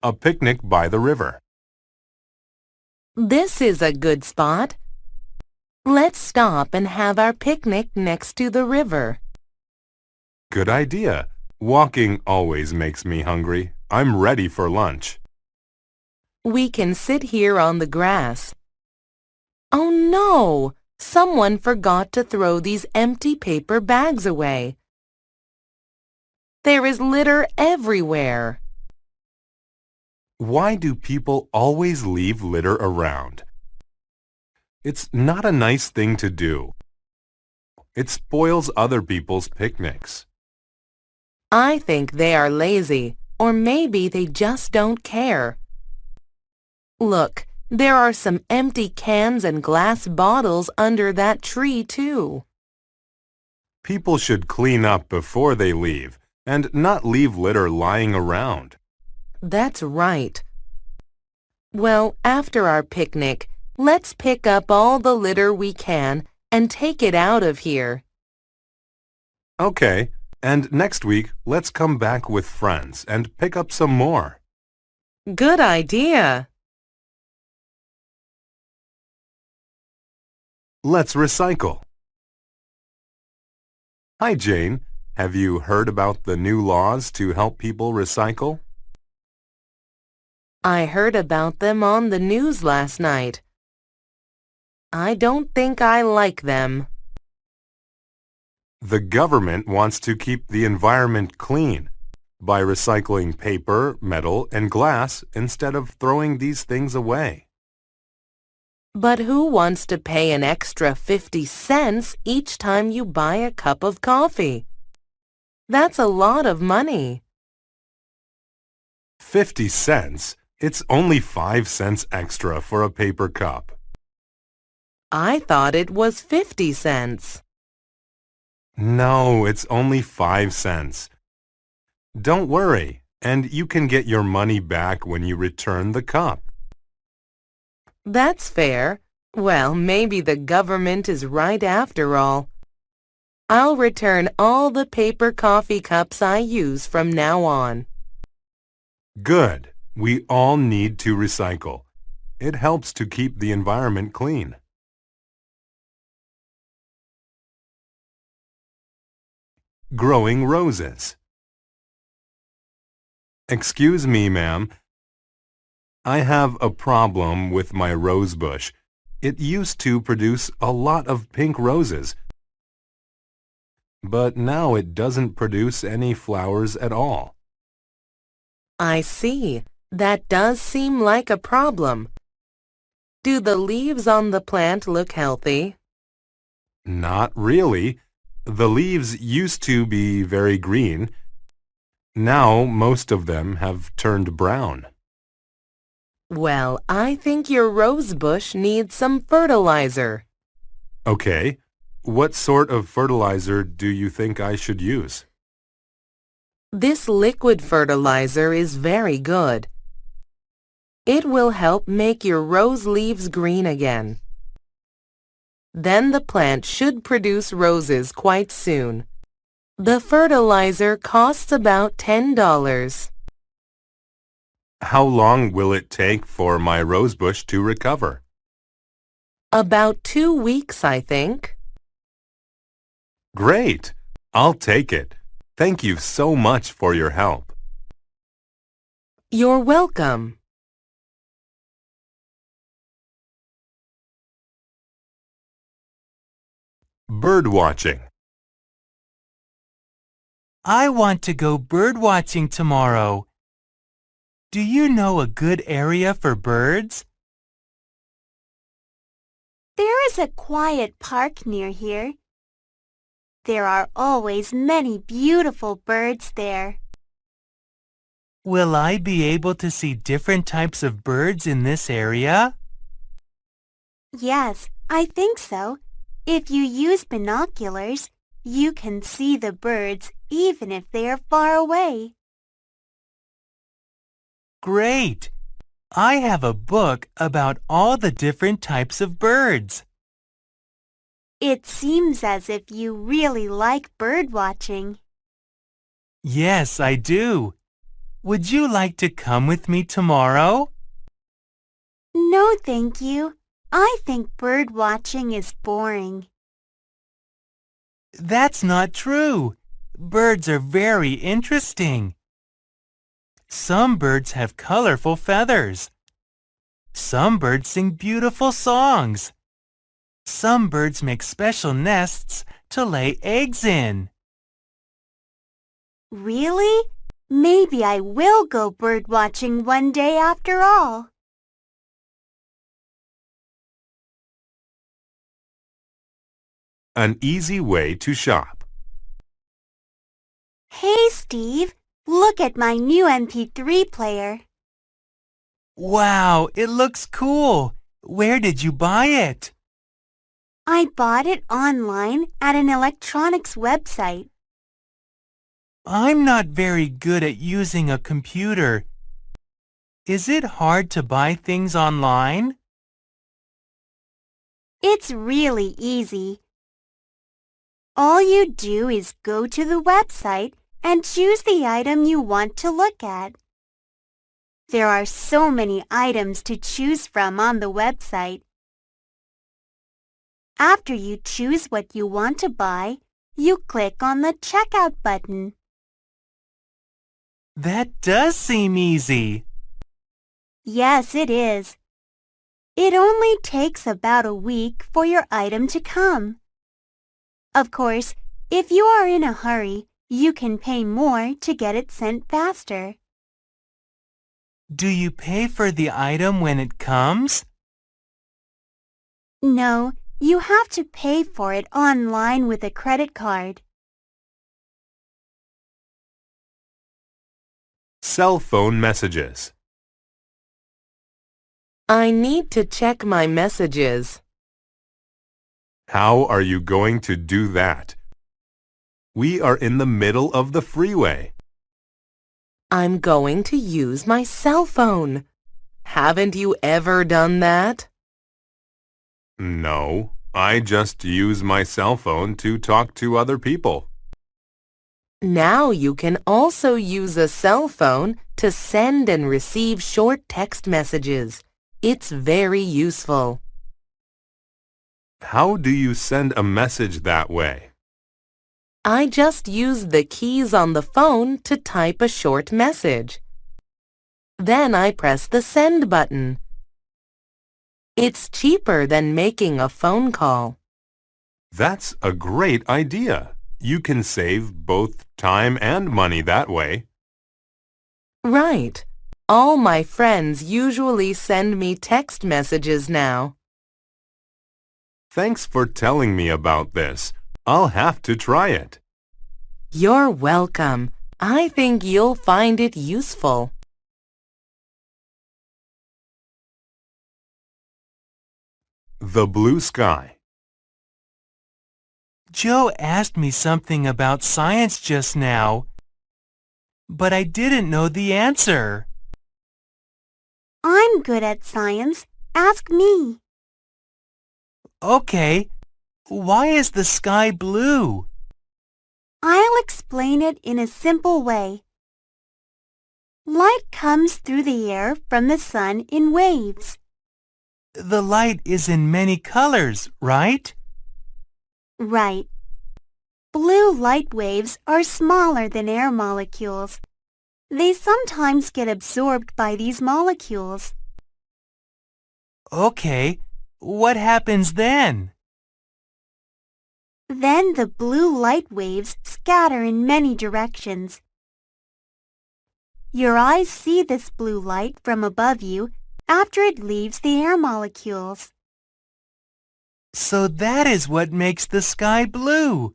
a picnic by the river. This is a good spot. Let's stop and have our picnic next to the river. Good idea. Walking always makes me hungry. I'm ready for lunch. We can sit here on the grass. Oh no! Someone forgot to throw these empty paper bags away. There is litter everywhere. Why do people always leave litter around? It's not a nice thing to do. It spoils other people's picnics. I think they are lazy, or maybe they just don't care. Look, there are some empty cans and glass bottles under that tree, too. People should clean up before they leave and not leave litter lying around. That's right. Well, after our picnic, let's pick up all the litter we can and take it out of here. Okay, and next week let's come back with friends and pick up some more. Good idea. Let's recycle. Hi, Jane. Have you heard about the new laws to help people recycle? I heard about them on the news last night. I don't think I like them. The government wants to keep the environment clean by recycling paper, metal, and glass instead of throwing these things away. But who wants to pay an extra 50 cents each time you buy a cup of coffee? That's a lot of money. 50 cents? It's only 5 cents extra for a paper cup. I thought it was 50 cents. No, it's only 5 cents. Don't worry, and you can get your money back when you return the cup. That's fair. Well, maybe the government is right after all. I'll return all the paper coffee cups I use from now on. Good. We all need to recycle. It helps to keep the environment clean. Growing roses. Excuse me, ma'am. I have a problem with my rose bush. It used to produce a lot of pink roses, but now it doesn't produce any flowers at all. I see. That does seem like a problem. Do the leaves on the plant look healthy? Not really. The leaves used to be very green. Now most of them have turned brown. Well, I think your rose bush needs some fertilizer. Okay. What sort of fertilizer do you think I should use? This liquid fertilizer is very good. It will help make your rose leaves green again. Then the plant should produce roses quite soon. The fertilizer costs about $10. How long will it take for my rosebush to recover? About 2 weeks, I think. Great! I'll take it. Thank you so much for your help. You're welcome. Bird watching. I want to go bird watching tomorrow. Do you know a good area for birds? There is a quiet park near here. There are always many beautiful birds there. Will I be able to see different types of birds in this area? Yes, I think so. If you use binoculars, you can see the birds even if they are far away. Great! I have a book about all the different types of birds. It seems as if you really like bird watching. Yes, I do. Would you like to come with me tomorrow? No, thank you. I think bird watching is boring. That's not true. Birds are very interesting. Some birds have colorful feathers. Some birds sing beautiful songs. Some birds make special nests to lay eggs in. Really? Maybe I will go bird watching one day after all. An easy way to shop. Hey, Steve, look at my new MP3 player. Wow, it looks cool. Where did you buy it? I bought it online at an electronics website. I'm not very good at using a computer. Is it hard to buy things online? It's really easy. All you do is go to the website and choose the item you want to look at. There are so many items to choose from on the website. After you choose what you want to buy, you click on the checkout button. That does seem easy. Yes, it is. It only takes about a week for your item to come. Of course, if you are in a hurry, you can pay more to get it sent faster. Do you pay for the item when it comes? No, you have to pay for it online with a credit card. Cell phone messages. I need to check my messages. How are you going to do that? We are in the middle of the freeway. I'm going to use my cell phone. Haven't you ever done that? No, I just use my cell phone to talk to other people. Now you can also use a cell phone to send and receive short text messages. It's very useful. How do you send a message that way? I just use the keys on the phone to type a short message. Then I press the send button. It's cheaper than making a phone call. That's a great idea. You can save both time and money that way. Right. All my friends usually send me text messages now. Thanks for telling me about this. I'll have to try it. You're welcome. I think you'll find it useful. The blue sky. Joe asked me something about science just now, but I didn't know the answer. I'm good at science. Ask me. Okay, why is the sky blue? I'll explain it in a simple way. Light comes through the air from the sun in waves. The light is in many colors, right? Right. Blue light waves are smaller than air molecules. They sometimes get absorbed by these molecules. Okay, what happens then? Then the blue light waves scatter in many directions. Your eyes see this blue light from above you after it leaves the air molecules. So that is what makes the sky blue.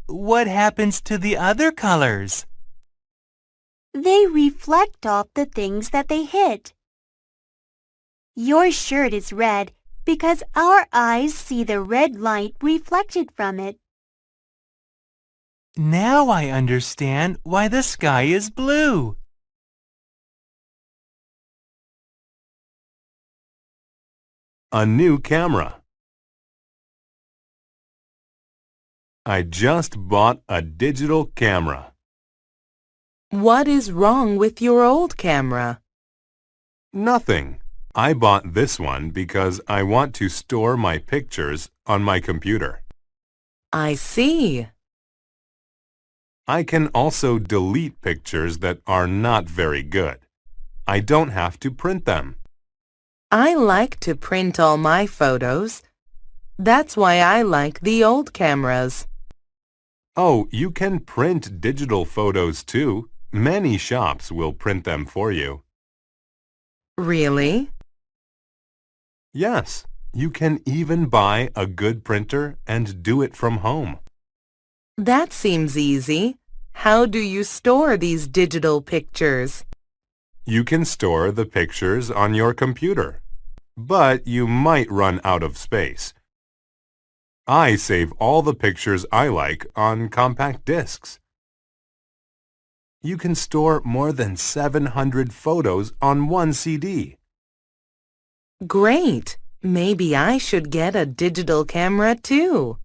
What happens to the other colors? They reflect off the things that they hit. Your shirt is red because our eyes see the red light reflected from it. Now I understand why the sky is blue. A new camera. I just bought a digital camera. What is wrong with your old camera? Nothing. I bought this one because I want to store my pictures on my computer. I see. I can also delete pictures that are not very good. I don't have to print them. I like to print all my photos. That's why I like the old cameras. Oh, you can print digital photos too. Many shops will print them for you. Really? Yes, you can even buy a good printer and do it from home. That seems easy. How do you store these digital pictures? You can store the pictures on your computer, but you might run out of space. I save all the pictures I like on compact discs. You can store more than 700 photos on one CD. Great! Maybe I should get a digital camera too.